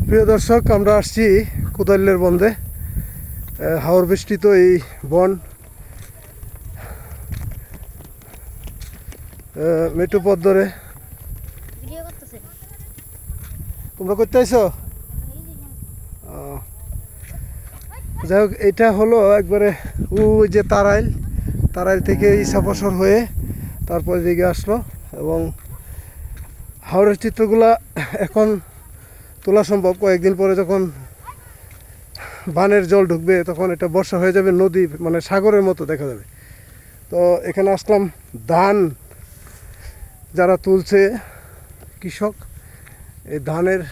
প্রিয় দর্শক, আমরা আসছি কোদাইলের বন্ধে। হাওর বৃষ্টিত এই বন মেটু পথ ধরে। তোমরা করতে আইছো? যাই হোক, এটা হলো একবারে ওই যে তারাইল থেকে ইসাপসর হয়ে তারপরে দিকে আসলো, এবং হাওরের চিত্রগুলা এখন তোলা সম্ভব। কয়েকদিন পরে যখন বানের জল ঢুকবে তখন এটা বর্ষা হয়ে যাবে, নদী মানে সাগরের মতো দেখা যাবে। তো এখানে আসলাম ধান যারা তুলছে কৃষক, এই ধানের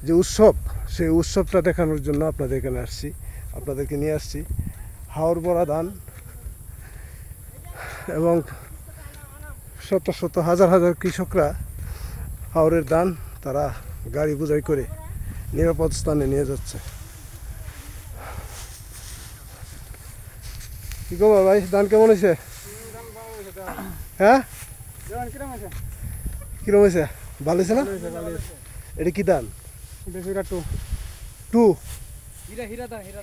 যে উৎসব, সেই উৎসবটা দেখানোর জন্য আপনাদেরকে নিয়ে আসছি। হাওর ভরা ধান, এবং শত শত হাজার হাজার কৃষকরা হাওরের ধান তারা গাড়ি বোঝাই করে নিরাপদ স্থানে নিয়ে যাচ্ছে। কি গো ভাই, ধান কেমন হয়েছে? হ্যাঁ, কিরম হয়েছে? ভালো হয়েছে না? এটা কি ধান?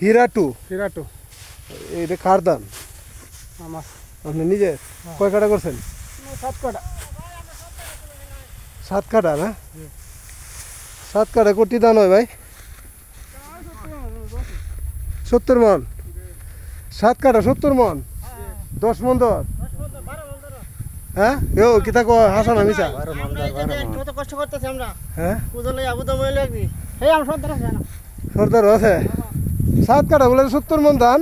হীরা টু। এটা কার ধান? আপনি নিজে কয় কাটা করছেন? 7 কাটা না? 7 কাটা কোটি ধান হয় ভাই? 70 মন। 7 কাটা 70 মন, 10 মন ধর। হ্যাঁ, কিতা কয় হাসান? আমি সর্দার আছে 7 কাটা বলে 70 মন ধান।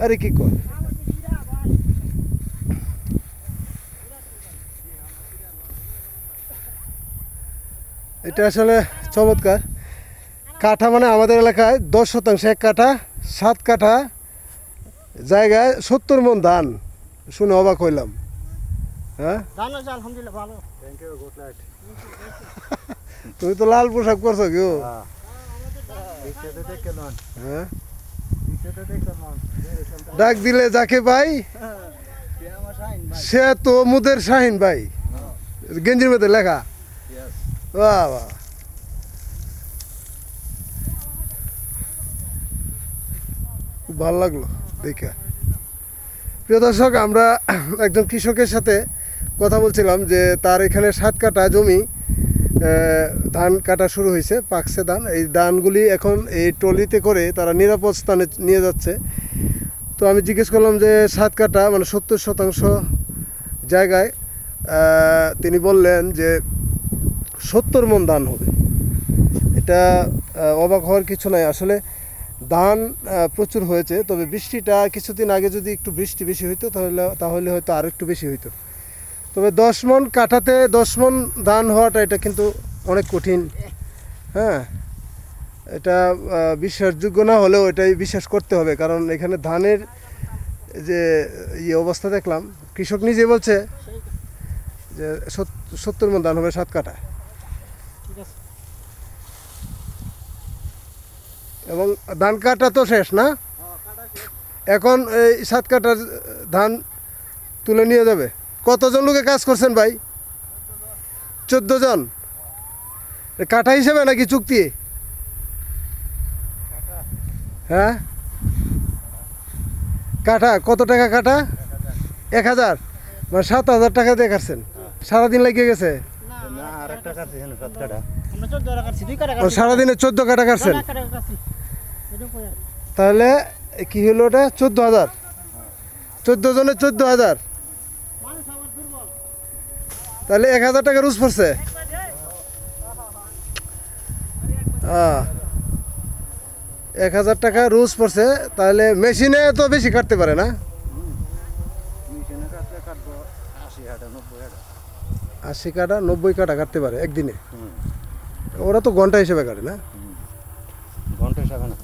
আরে কি কয়, এটা আসলে চমৎকার। কাঠা মানে আমাদের এলাকায় 10 শতাংশ 1 কাঠা, 7 কাঠা জায়গায় 70 মন ধান শুনে অবাক হইলাম। হ্যাঁ, তুমি তো লাল পোশাক করছো কেউ? হ্যাঁ, ডাক দিলে যাকে ভাই সে তো মুদের শাহিন ভাই, গেঞ্জির মধ্যে লেখা। বাহ বাহ, খুব ভালো লাগলো দেখে। প্রিয় দর্শক, আমরা একজন কৃষকের সাথে কথা বলছিলাম যে তার এখানে 7 কাঠা জমি ধান কাটা শুরু হয়েছে, পাকছে ধান। এই ধানগুলি এখন এই ট্রলিতে করে তারা নিরাপদ স্থানে নিয়ে যাচ্ছে। তো আমি জিজ্ঞেস করলাম যে 7 কাঠা মানে 70 শতাংশ জায়গায়, তিনি বললেন যে 70 মন ধান হবে। এটা অবাক হওয়ার কিছু নাই। আসলে ধান প্রচুর হয়েছে, তবে বৃষ্টিটা কিছুদিন আগে যদি একটু বৃষ্টি বেশি হইতো তাহলে হয়তো আরও একটু বেশি হইতো। তবে 10 মন কাঠাতে 10 মন ধান হওয়াটা এটা কিন্তু অনেক কঠিন। হ্যাঁ, এটা বিশ্বাসযোগ্য না হলেও এটাই বিশ্বাস করতে হবে, কারণ এখানে ধানের যে অবস্থা দেখলাম, কৃষক নিজে বলছে যে 70 মন ধান হবে 7 কাঠা। এবং ধান কাটা তো শেষ না, এখন এই 7 কাঠার ধান তুলে নিয়ে যাবে। কতজন লোকে কাজ করছেন ভাই? 14 জন। কাঠা হিসেবে নাকি চুক্তি? হ্যাঁ, কাঠা কত টাকা কাঠা? 1000 মানে 7000 টাকা দিয়ে কাটছেন। সারাদিন লেগে গেছে? সারাদিনে 14 কাঠা কাটছেন, তাহলে কি হলো ওটা? 14,000। 14 জনের 14,000, তাহলে 1000 টাকা রুজ পড়ছে। 1000 টাকা রুজ পড়ছে। তাহলে মেশিনে তো বেশি কাটতে পারে না? 80 কাঠা 90 কাঠা কাটতে পারে একদিনে। ওরা তো ঘন্টা হিসেবে কাটে না? ঘন্টা হিসাবে না।